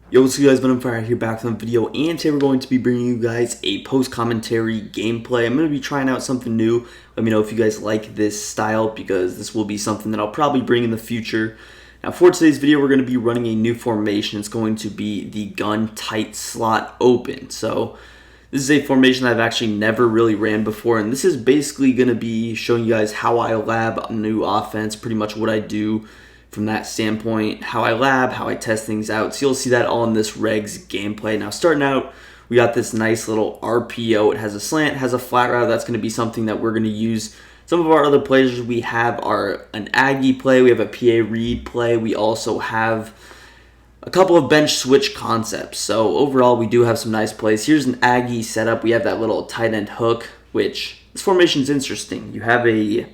Yo, what's up guys, Ben Fire here back with a video, and today we're going to be bringing you guys a post-commentary gameplay. I'm going to be trying out something new. Let me know if you guys like this style, because this will be something that I'll probably bring in the future. Now for today's video, we're going to be running a new formation. It's going to be the gun tight slot open. So this is a formation that I've actually never really ran before, and this is basically going to be showing you guys how I lab a new offense, pretty much what I do from that standpoint, how I lab, how I test things out. So you'll see that all in this regs gameplay. Now starting out, we got this nice little RPO. It has a slant, it has a flat route. That's going to be something that we're going to use. Some of our other plays we have are an Aggie play, we have a PA read play, we also have a couple of bench switch concepts. So overall, we do have some nice plays. Here's an Aggie setup. We have that little tight end hook, which this formation is interesting. You have a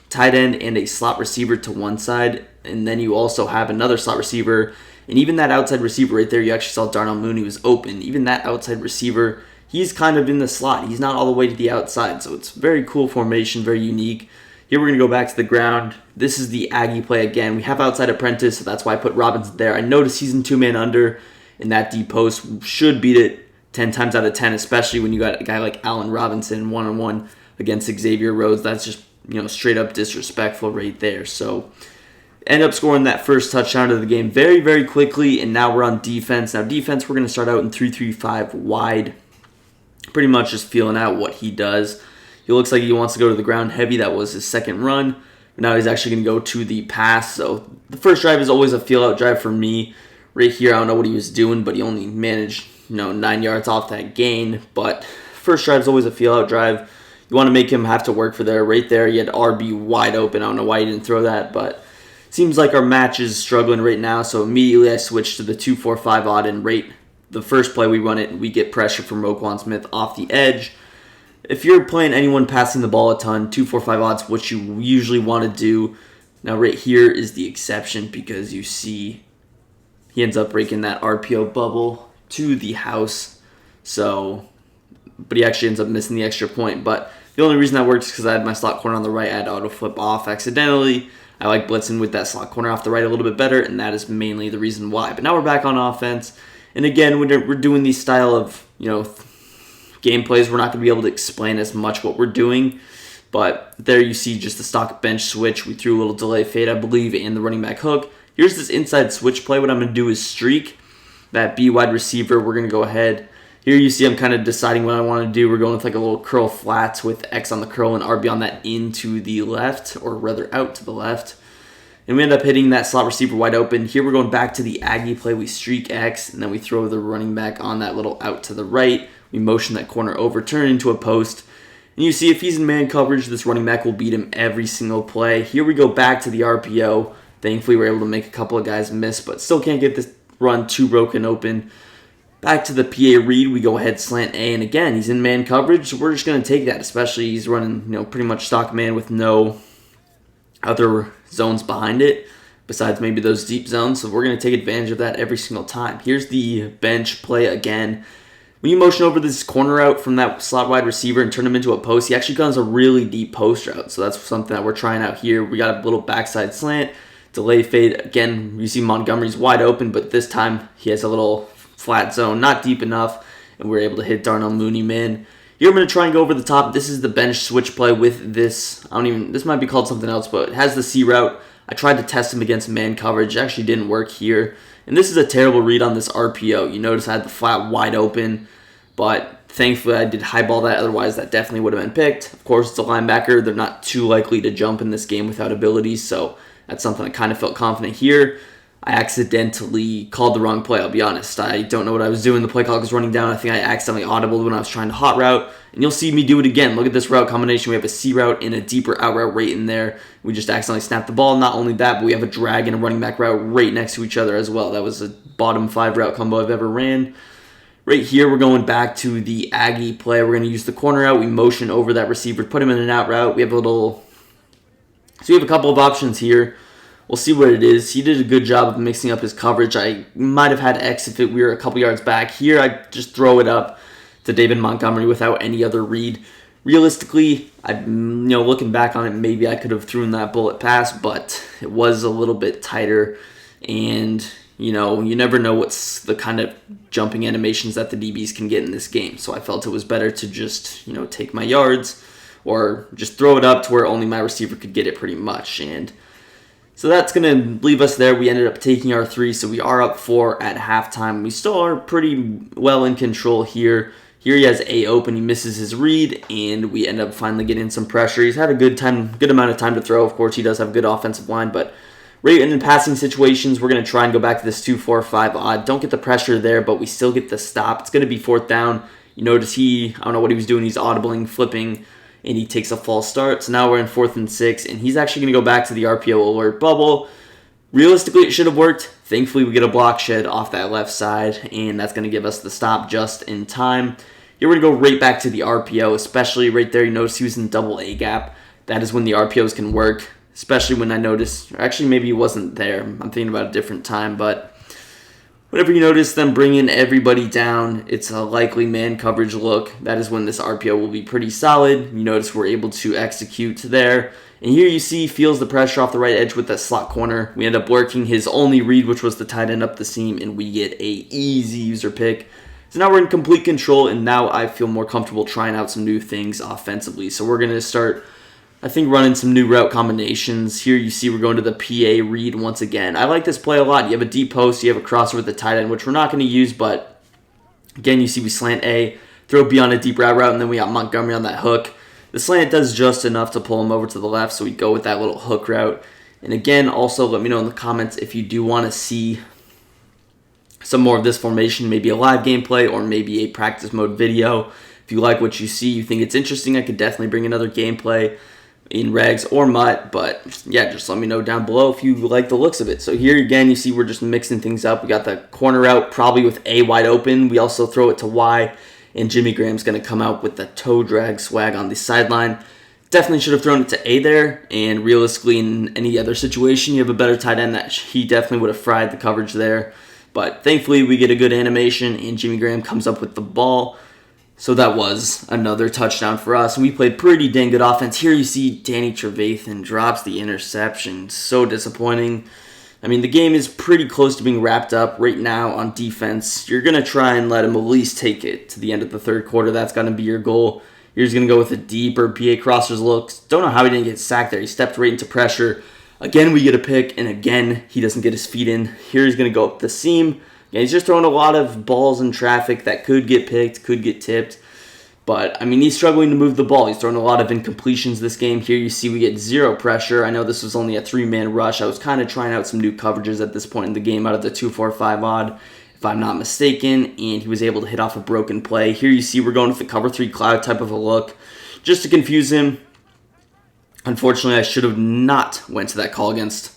tight end and a slot receiver to one side, and then you also have another slot receiver, and even that outside receiver right there, you actually saw Darnell Mooney was open. Even that outside receiver, he's kind of in the slot. He's not all the way to the outside, so it's very cool formation, very unique. Here we're going to go back to the ground. This is the Aggie play again. We have outside apprentice, so that's why I put Robinson there. I noticed he's in two-man under, and that deep post should beat it 10 times out of 10, especially when you got a guy like Allen Robinson one-on-one against Xavier Rhodes. That's just, straight up disrespectful right there. So end up scoring that first touchdown of the game very, very quickly, and now we're on defense. Now defense, we're going to start out in 3-3-5 wide, pretty much just feeling out what he does. He looks like he wants to go to the ground heavy. That was his second run. Now he's actually going to go to the pass. So the first drive is always a feel-out drive for me. Right here, I don't know what he was doing, but he only managed 9 yards off that gain. But first drive is always a feel-out drive. You want to make him have to work for there. Right there, he had RB wide open. I don't know why he didn't throw that, but seems like our match is struggling right now. So immediately I switched to the 2-4-5 odd, and right the first play we run it, we get pressure from Roquan Smith off the edge. If you're playing anyone passing the ball a ton, 2-4-5 odds, what you usually want to do. Now right here is the exception, because you see he ends up breaking that RPO bubble to the house. So, but he actually ends up missing the extra point. But the only reason that works is because I had my slot corner on the right. I had auto flip off accidentally. I like blitzing with that slot corner off the right a little bit better, and that is mainly the reason why. But now we're back on offense. And again, we're doing these style of, gameplays. We're not going to be able to explain as much what we're doing. But there you see just the stock bench switch. We threw a little delay fade, I believe, and the running back hook. Here's this inside switch play. What I'm going to do is streak that B wide receiver. We're going to go ahead. Here you see I'm kind of deciding what I want to do. We're going with like a little curl flats with X on the curl and RB on that into the left, or rather out to the left. And we end up hitting that slot receiver wide open. Here we're going back to the Aggie play. We streak X, and then we throw the running back on that little out to the right. We motion that corner over, turn into a post. And you see if he's in man coverage, this running back will beat him every single play. Here we go back to the RPO. Thankfully, we're able to make a couple of guys miss, but still can't get this run too broken open. Back to the PA read, we go ahead slant A, and again, he's in man coverage, so we're just going to take that, especially he's running, pretty much stock man with no other zones behind it, besides maybe those deep zones, so we're going to take advantage of that every single time. Here's the bench play again. When you motion over this corner out from that slot wide receiver and turn him into a post, he actually comes a really deep post route, so that's something that we're trying out here. We got a little backside slant, delay fade. Again, you see Montgomery's wide open, but this time he has a little flat zone, not deep enough, and we're able to hit Darnell Mooney man. Here I'm going to try and go over the top. This is the bench switch play with this. This might be called something else, but it has the C route. I tried to test him against man coverage. It actually didn't work here. And this is a terrible read on this RPO. You notice I had the flat wide open, but thankfully I did highball that. Otherwise, that definitely would have been picked. Of course, it's a linebacker. They're not too likely to jump in this game without abilities, so that's something I kind of felt confident here. I accidentally called the wrong play, I'll be honest. I don't know what I was doing. The play clock was running down. I think I accidentally audibled when I was trying to hot route. And you'll see me do it again. Look at this route combination. We have a C route and a deeper out route right in there. We just accidentally snapped the ball. Not only that, but we have a drag and a running back route right next to each other as well. That was a bottom 5 route combo I've ever ran. Right here, we're going back to the Aggie play. We're going to use the corner out. We motion over that receiver, put him in an out route. We have a couple of options here. We'll see what it is. He did a good job of mixing up his coverage. I might have had X if we were a couple yards back. Here, I just throw it up to David Montgomery without any other read. Realistically, looking back on it, maybe I could have thrown that bullet pass, but it was a little bit tighter. And you never know what's the kind of jumping animations that the DBs can get in this game. So I felt it was better to just, take my yards or just throw it up to where only my receiver could get it pretty much. And so that's going to leave us there. We ended up taking our 3, so we are up 4 at halftime. We still are pretty well in control here. Here he has A open, he misses his read, and we end up finally getting some pressure. He's had a good amount of time to throw. Of course, he does have a good offensive line, but right in the passing situations, we're going to try and go back to this 2-4-5 odd. Don't get the pressure there, but we still get the stop. It's going to be 4th down. You notice I don't know what he was doing. He's audibling, flipping, and he takes a false start. So now we're in 4th and 6, and he's actually going to go back to the RPO alert bubble. Realistically, it should have worked. Thankfully, we get a block shed off that left side, and that's going to give us the stop just in time. Here we're going to go right back to the RPO, especially right there. You notice he was in double A gap. That is when the RPOs can work, especially when I noticed, or actually maybe he wasn't there. I'm thinking about a different time, but whenever you notice them bringing everybody down, it's a likely man coverage look. That is when this RPO will be pretty solid. You notice we're able to execute there. And here you see feels the pressure off the right edge with that slot corner. We end up working his only read, which was the tight end up the seam, and we get a easy user pick. So now we're in complete control, and now I feel more comfortable trying out some new things offensively. So we're going to start, I think, running some new route combinations. Here you see we're going to the PA read once again. I like this play a lot. You have a deep post, you have a crosser with the tight end, which we're not going to use, but again, you see we slant A, throw B on a deep route, and then we got Montgomery on that hook. The slant does just enough to pull him over to the left, so we go with that little hook route. And again, also let me know in the comments if you do want to see some more of this formation, maybe a live gameplay or maybe a practice mode video. If you like what you see, you think it's interesting, I could definitely bring another gameplay in regs or mutt, but yeah, just let me know down below if you like the looks of it. So here again, you see we're just mixing things up. We got the corner out probably with A wide open. We also throw it to Y, and Jimmy Graham's going to come out with the toe drag swag on the sideline. Definitely should have thrown it to A there, and realistically in any other situation, you have a better tight end that he definitely would have fried the coverage there. But thankfully, we get a good animation, and Jimmy Graham comes up with the ball. So that was another touchdown for us. We played pretty dang good offense. Here you see Danny Trevathan drops the interception. So disappointing. I mean, the game is pretty close to being wrapped up right now on defense. You're going to try and let him at least take it to the end of the third quarter. That's going to be your goal. You're just going to go with a deeper PA crossers looks. Don't know how he didn't get sacked there. He stepped right into pressure. Again, we get a pick, and again, he doesn't get his feet in. Here he's going to go up the seam. Yeah, he's just throwing a lot of balls in traffic that could get picked, could get tipped. But, I mean, he's struggling to move the ball. He's throwing a lot of incompletions this game. Here you see we get zero pressure. I know this was only a 3-man rush. I was kind of trying out some new coverages at this point in the game out of the 2-4-5 odd, if I'm not mistaken, and he was able to hit off a broken play. Here you see we're going with the cover 3 cloud type of a look just to confuse him. Unfortunately, I should have not went to that call against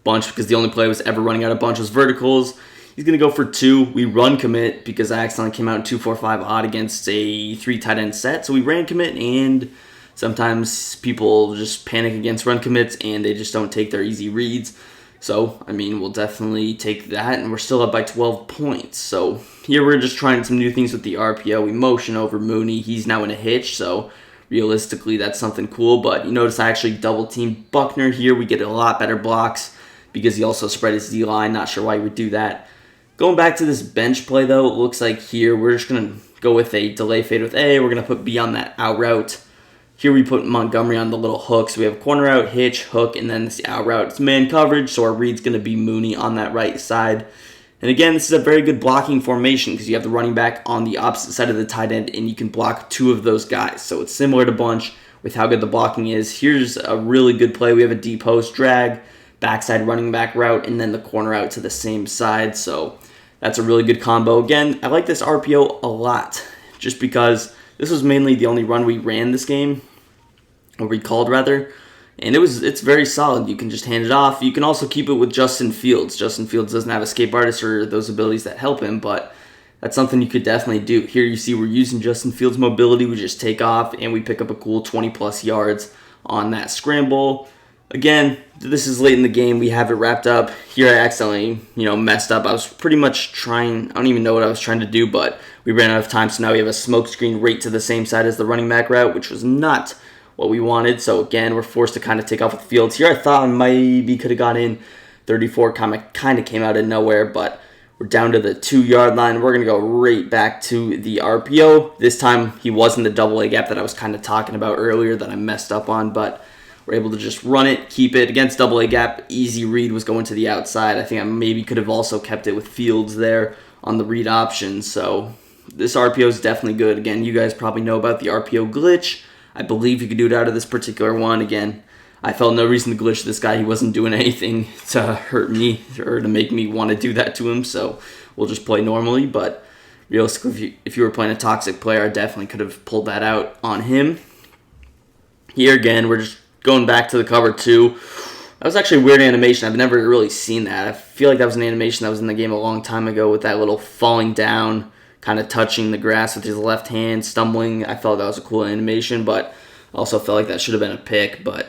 bunch because the only play I was ever running out of bunch was verticals. He's going to go for 2. We run commit because I accidentally came out in 2-4-5 odd against a 3 tight end set. So we ran commit, and sometimes people just panic against run commits and they just don't take their easy reads. So, I mean, we'll definitely take that, and we're still up by 12 points. So here we're just trying some new things with the RPO. We motion over Mooney. He's now in a hitch, so realistically, that's something cool, but you notice I actually double-team Buckner here. We get a lot better blocks because he also spread his D-line. Not sure why he would do that. Going back to this bench play, though, it looks like here we're just going to go with a delay fade with A. We're going to put B on that out route. Here we put Montgomery on the little hook. So we have corner out, hitch, hook, and then this out route. It's man coverage, so our read's going to be Mooney on that right side. And again, this is a very good blocking formation because you have the running back on the opposite side of the tight end, and you can block 2 of those guys. So it's similar to bunch with how good the blocking is. Here's a really good play. We have a deep post drag, backside running back route, and then the corner out to the same side. So that's a really good combo. Again, I like this RPO a lot just because this was mainly the only run we ran this game, or we called rather. And it's very solid. You can just hand it off. You can also keep it with Justin Fields. Justin Fields doesn't have escape artists or those abilities that help him, but that's something you could definitely do. Here you see we're using Justin Fields' mobility. We just take off, and we pick up a cool 20-plus yards on that scramble. Again, this is late in the game. We have it wrapped up. Here I accidentally, messed up. I was pretty much trying, I don't even know what I was trying to do, but we ran out of time, so now we have a smoke screen right to the same side as the running back route, which was not what we wanted. So again, we're forced to kind of take off with Fields. Here I thought I maybe could have got in, 34 kind of came out of nowhere, but we're down to the 2-yard line. We're going to go right back to the RPO. This time, he wasn't the double A gap that I was kind of talking about earlier that I messed up on, but we're able to just run it, keep it. Against double A gap, easy read was going to the outside. I think I maybe could have also kept it with Fields there on the read option. So this RPO is definitely good. Again, you guys probably know about the RPO glitch. I believe you could do it out of this particular one. Again, I felt no reason to glitch this guy. He wasn't doing anything to hurt me or to make me want to do that to him. So we'll just play normally. But realistically, if you were playing a toxic player, I definitely could have pulled that out on him. Here again, we're just going back to the cover 2. That was actually a weird animation. I've never really seen that. I feel like that was an animation that was in the game a long time ago with that little falling down, kind of touching the grass with his left hand, stumbling. I felt that was a cool animation, but I also felt like that should have been a pick. But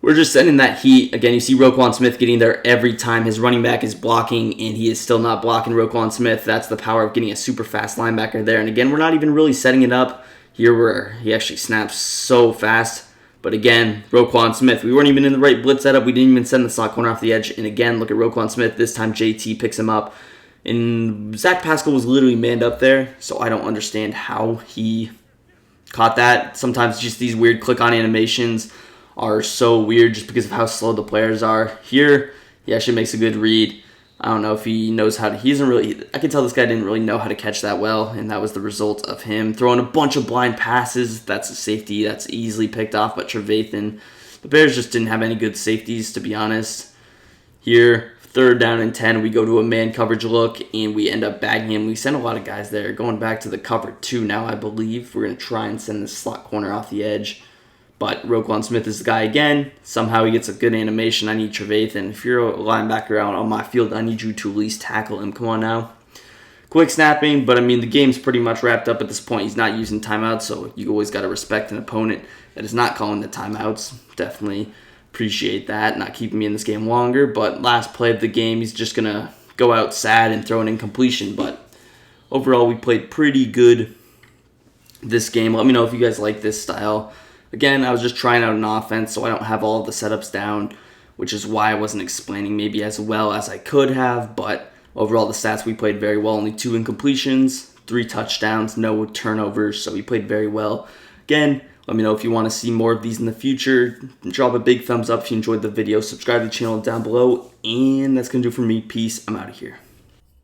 we're just sending that heat. Again, you see Roquan Smith getting there every time. His running back is blocking, and he is still not blocking Roquan Smith. That's the power of getting a super fast linebacker there. And again, we're not even really setting it up here where he actually snaps so fast. But again, Roquan Smith, we weren't even in the right blitz setup. We didn't even send the slot corner off the edge. And again, look at Roquan Smith. This time JT picks him up. And Zach Pascal was literally manned up there. So I don't understand how he caught that. Sometimes just these weird click-on animations are so weird just because of how slow the players are. Here, he actually makes a good read. I don't know if he knows how to... I can tell this guy didn't really know how to catch that well, and that was the result of him throwing a bunch of blind passes. That's a safety that's easily picked off, but Trevathan, the Bears just didn't have any good safeties, to be honest. Here, 3rd down and 10, we go to a man coverage look, and we end up bagging him. We sent a lot of guys there. Going back to the cover 2 now, I believe. We're going to try and send the slot corner off the edge. But Roquan Smith is the guy again. Somehow he gets a good animation. I need Trevathan. If you're a linebacker out on my field, I need you to at least tackle him. Come on now. Quick snapping, but I mean, the game's pretty much wrapped up at this point. He's not using timeouts, so you always got to respect an opponent that is not calling the timeouts. Definitely appreciate that, not keeping me in this game longer. But last play of the game, he's just going to go out sad and throw an incompletion. But overall, we played pretty good this game. Let me know if you guys like this style. Again, I was just trying out an offense, so I don't have all of the setups down, which is why I wasn't explaining maybe as well as I could have. But overall, the stats, we played very well. Only 2 incompletions, 3 touchdowns, no turnovers, so we played very well. Again, let me know if you want to see more of these in the future. Drop a big thumbs up if you enjoyed the video. Subscribe to the channel down below. And that's going to do it for me. Peace. I'm out of here.